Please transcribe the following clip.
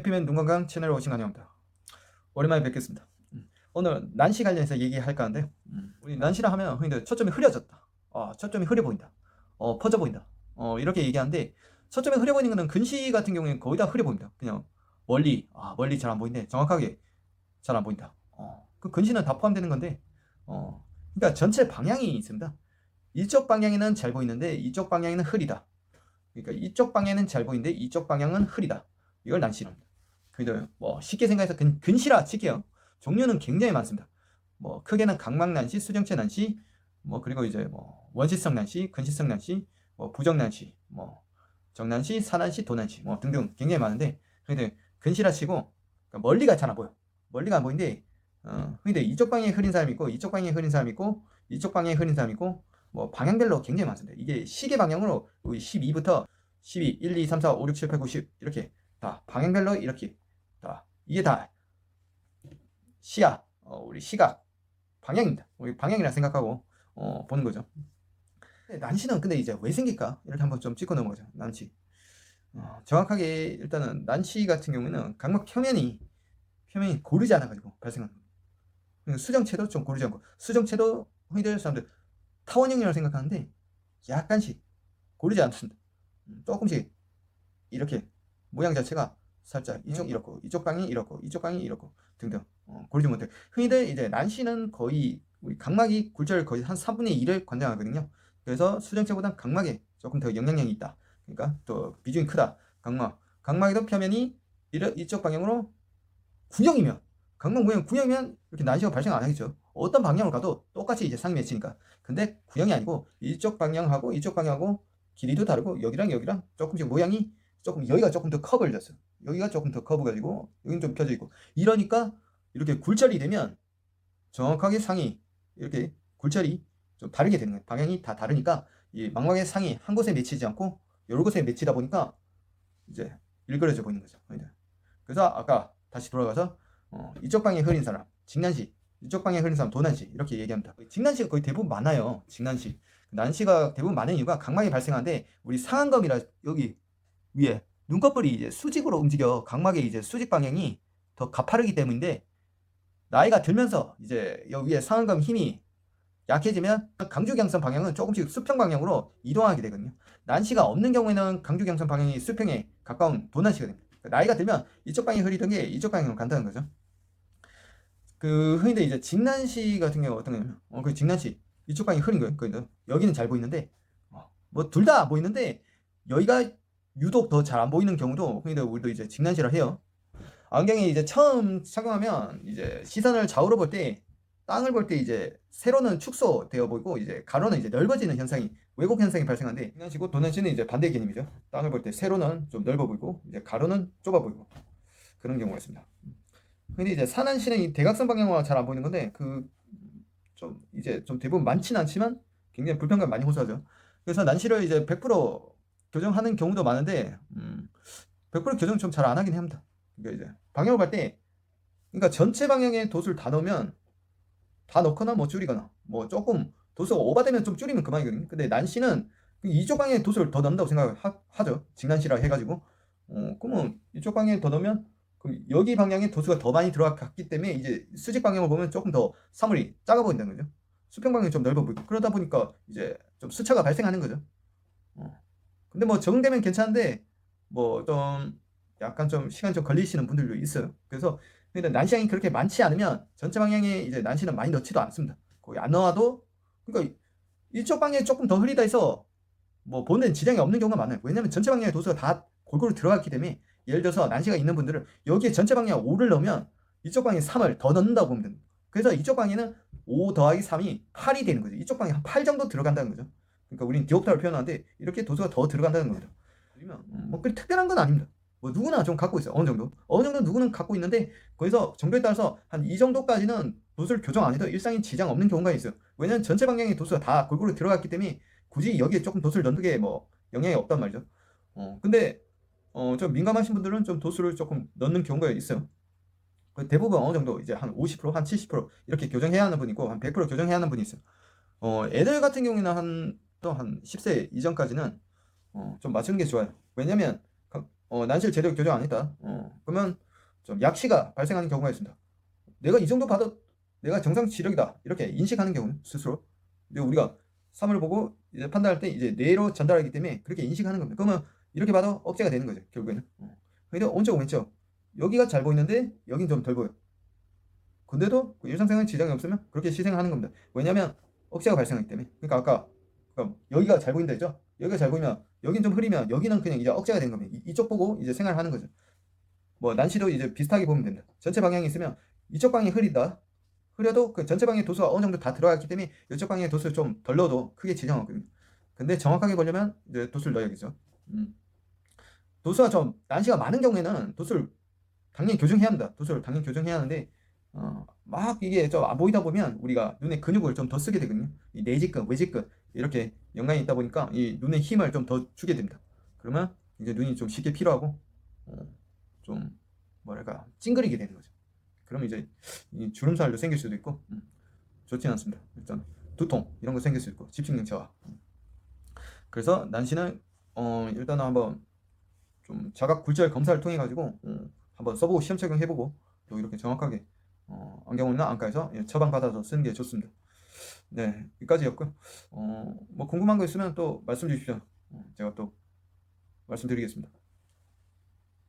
해피맨 눈 건강 채널에 오신 환영합니다. 오랜만에 뵙겠습니다. 오늘 난시 관련해서 얘기할까 하는데요. 우리 난시라 하면 흔히들 초점이 흐려졌다. 초점이 흐려 보인다. 퍼져 보인다. 이렇게 얘기하는데 초점이 흐려 보이는 거는 근시 같은 경우에는 거의 다 흐려 보인다. 그냥 멀리 잘 안 보이는데 정확하게 잘 안 보인다. 그 근시는 다 포함되는 건데, 그러니까 전체 방향이 있습니다. 이쪽 방향에는 잘 보이는데 이쪽 방향에는 흐리다. 그러니까 이쪽 방향은 잘 보이는데 이쪽 방향은 흐리다. 이걸 난시랍니다. 그래도 뭐 쉽게 생각해서 근시라 칠게요. 종류는 굉장히 많습니다. 뭐 크게는 각막 난시, 수정체 난시, 뭐 그리고 이제 뭐 원시성 난시, 근시성 난시, 뭐 부정 난시, 뭐 정난시, 사난시, 도난시, 뭐 등등 굉장히 많은데, 근데 근시라 치고 그러니까 멀리가 잘 안 보여. 멀리가 안 보이는데, 근데 이쪽 방향에 흐린 사람이 있고 이쪽 방향에 흐린 사람이 있고 이쪽 방향에 흐린 사람이 있고, 뭐 방향별로 굉장히 많습니다. 이게 시계 방향으로 12부터 12, 1, 2, 3, 4, 5, 6, 7, 8, 9, 10 이렇게 다 방향별로 이렇게 다, 이게 다 시야, 우리 시각 방향입니다. 우리 방향이라 생각하고 보는 거죠. 난시는 근데 이제 왜 생길까? 이렇게 한번 좀 짚고 넘어가죠. 난시. 정확하게 일단은 난시 같은 경우에는 각막 표면이 고르지 않아가지고 발생하는 거예요. 수정체도 좀 고르지 않고, 수정체도 흔히들 사람들 타원형이라고 생각하는데 약간씩 고르지 않습니다. 조금씩 이렇게 모양 자체가 살짝 이쪽 이렇고 이쪽 방이 이렇고 이쪽 방이 이렇고 등등 고르지 못해. 흔히들 이제 난시는 거의 우리 각막이 굴절 거의 한 3분의 1을 관장하거든요. 그래서 수정체보다 각막에 조금 더 영향력이 있다. 그러니까 또 비중이 크다. 각막에도 표면이 이쪽 방향으로 균형이면, 각막 모양 균형이면 이렇게 난시가 발생 안 하겠죠. 어떤 방향으로 가도 똑같이 이제 상이 맺히니까. 근데 균형이 아니고 이쪽 방향하고 이쪽 방향하고 길이도 다르고 여기랑 여기랑 조금씩 모양이 조금, 여기가 조금 더 커 보여졌어요. 여기가 조금 더 커 보여가지고 여기는 좀 펴져 있고, 이러니까 이렇게 굴절이 되면 정확하게 상이 이렇게 굴절이 좀 다르게 되는 거예요. 방향이 다 다르니까 이 망막의 상이 한 곳에 맺히지 않고 여러 곳에 맺히다 보니까 이제 일그러져 보이는 거죠. 그래서 아까 다시 돌아가서 이쪽 방에 흐린 사람 직난시, 이쪽 방에 흐린 사람 도난시 이렇게 얘기합니다. 직난시가 거의 대부분 많아요. 직난시, 난시가 대부분 많은 이유가 각막이 발생하는데 우리 상안검이라 여기 위에 눈꺼풀이 이제 수직으로 움직여. 각막의 이제 수직 방향이 더 가파르기 때문인데, 나이가 들면서 이제 여기 위에 상안검 힘이 약해지면 강주경선 방향은 조금씩 수평 방향으로 이동하게 되거든요. 난시가 없는 경우에는 강주경선 방향이 수평에 가까운 도난시가 됩니다. 나이가 들면 이쪽 방향이 흐리던 게 이쪽 방향으로 간다는 거죠. 그 흔히들 이제 직난시 같은 경우 어떤 거냐면, 그 직난시 이쪽 방향이 흐린 거예요. 그러니까 여기는 잘 보이는데, 뭐 둘 다 보이는데 여기가 유독 더 잘 안 보이는 경우도 흔히들 우리도 이제 직난시라 해요. 안경이 이제 처음 착용하면 이제 시선을 좌우로 볼 때, 땅을 볼 때 이제 세로는 축소되어 보이고 이제 가로는 이제 넓어지는 현상이, 왜곡 현상이 발생하는데, 이런 식으로 도난시는 이제 반대 개념이죠. 땅을 볼 때 세로는 좀 넓어 보이고 이제 가로는 좁아 보이고 그런 경우가 있습니다. 근데 이제 산안시는 이 대각선 방향으로 잘 안 보이는 건데, 그 좀 이제 좀 대부분 많지는 않지만 굉장히 불편감 많이 호소하죠. 그래서 난시를 이제 100% 교정하는 경우도 많은데, 100% 교정 좀 잘 안 하긴 합니다. 그러니까 이제 방향을 볼 때, 그러니까 전체 방향에 돛을 다 넣으면, 다 넣거나 뭐 줄이거나, 뭐 조금 도수가 오버되면 좀 줄이면 그만이거든요. 근데 난시는 이쪽 방향에 돛을 더 넣는다고 생각하죠. 직난시라 해가지고, 그러면 이쪽 방향에 더 넣으면 그럼 여기 방향에 도수가 더 많이 들어갔기 때문에 이제 수직 방향을 보면 조금 더 사물이 작아 보인다는 거죠. 수평 방향이 좀 넓어 보이고, 그러다 보니까 이제 좀 수차가 발생하는 거죠. 근데 뭐 적응되면 괜찮은데, 뭐 좀 약간 좀 시간 좀 걸리시는 분들도 있어요. 그래서 근데 난시량이 그렇게 많지 않으면 전체 방향에 이제 난시는 많이 넣지도 않습니다. 거의 안 넣어도, 그러니까 이쪽 방향에 조금 더 흐리다 해서 뭐 보는 데는 지장이 없는 경우가 많아요. 왜냐면 전체 방향의 도수가 다 골고루 들어갔기 때문에. 예를 들어서 난시가 있는 분들은 여기에 전체 방향 5를 넣으면 이쪽 방향에 3을 더 넣는다고 보면 됩니다. 그래서 이쪽 방향에는 5 더하기 3이 8이 되는 거죠. 이쪽 방향에 한 8 정도 들어간다는 거죠. 그러니까 우리는 디옵타를 표현하는데 이렇게 도수가 더 들어간다는 겁니다. 그러면 뭐 그리 특별한 건 아닙니다. 뭐 누구나 좀 갖고 있어요. 어느 정도 누구는 갖고 있는데, 거기서 정도에 따라서 한 이 정도까지는 도수를 교정 안 해도 일상에 지장 없는 경우가 있어요. 왜냐면 전체 방향의 도수가 다 골고루 들어갔기 때문에 굳이 여기에 조금 도수를 넣는 게 뭐 영향이 없단 말이죠. 근데 좀 민감하신 분들은 좀 도수를 조금 넣는 경우가 있어요. 대부분 어느 정도 이제 한 50%, 한 70% 이렇게 교정해야 하는 분이 있고, 한 100% 교정해야 하는 분이 있어요. 애들 같은 경우에는 또 한 10세 이전까지는 좀 맞추는 게 좋아요. 왜냐면 난시를 제대로 교정 안 했다. 그러면 좀 약시가 발생하는 경우가 있습니다. 내가 이 정도 봐도 내가 정상 시력이다 이렇게 인식하는 경우는 스스로. 근데 우리가 사물을 보고 이제 판단할 때 이제 뇌로 전달하기 때문에 그렇게 인식하는 겁니다. 그러면 이렇게 봐도 억제가 되는 거죠 결국에는. 근데 오른쪽 왼쪽 여기가 잘 보이는데 여긴 좀 덜 보여. 근데도 그 일상생활에 지장이 없으면 그렇게 시생하는 겁니다. 왜냐면 억제가 발생하기 때문에. 그러니까 아까 여기가 잘 보인다 했죠? 여기가 잘 보이면 여긴 좀 흐리면 여기는 그냥 이제 억제가 되는 겁니다. 이쪽 보고 이제 생활하는 거죠. 뭐 난시도 이제 비슷하게 보면 된다. 전체 방향이 있으면 이쪽 방향이 흐리다. 흐려도 그 전체 방향의 도수가 어느 정도 다 들어갔기 때문에 이쪽 방향의 도수를 좀 덜 넣어도 크게 지장 없거든요. 근데 정확하게 보려면 이제 도수를 넣어야겠죠. 도수가 좀 난시가 많은 경우에는 도수를 당연히 교정해야 합니다. 도수를 당연히 교정해야 하는데 막 이게 좀 안 보이다 보면 우리가 눈에 근육을 좀 더 쓰게 되거든요. 이 내지근, 외지근 이렇게 연관이 있다 보니까 이 눈에 힘을 좀 더 주게 됩니다. 그러면 이제 눈이 좀 쉽게 피로하고 좀 뭐랄까 찡그리게 되는 거죠. 그러면 이제 이 주름살도 생길 수도 있고 좋지는 않습니다. 일단 두통 이런 거 생길 수 있고 집중력 저하. 그래서 난시는 일단은 한번 좀 자각 굴절 검사를 통해 가지고 한번 써보고 시험 적용해보고 또 이렇게 정확하게 안경원이나 안과에서 처방 받아서 쓰는 게 좋습니다. 네, 여기까지였고요. 뭐 궁금한 거 있으면 또 말씀 주십시오. 제가 또 말씀드리겠습니다.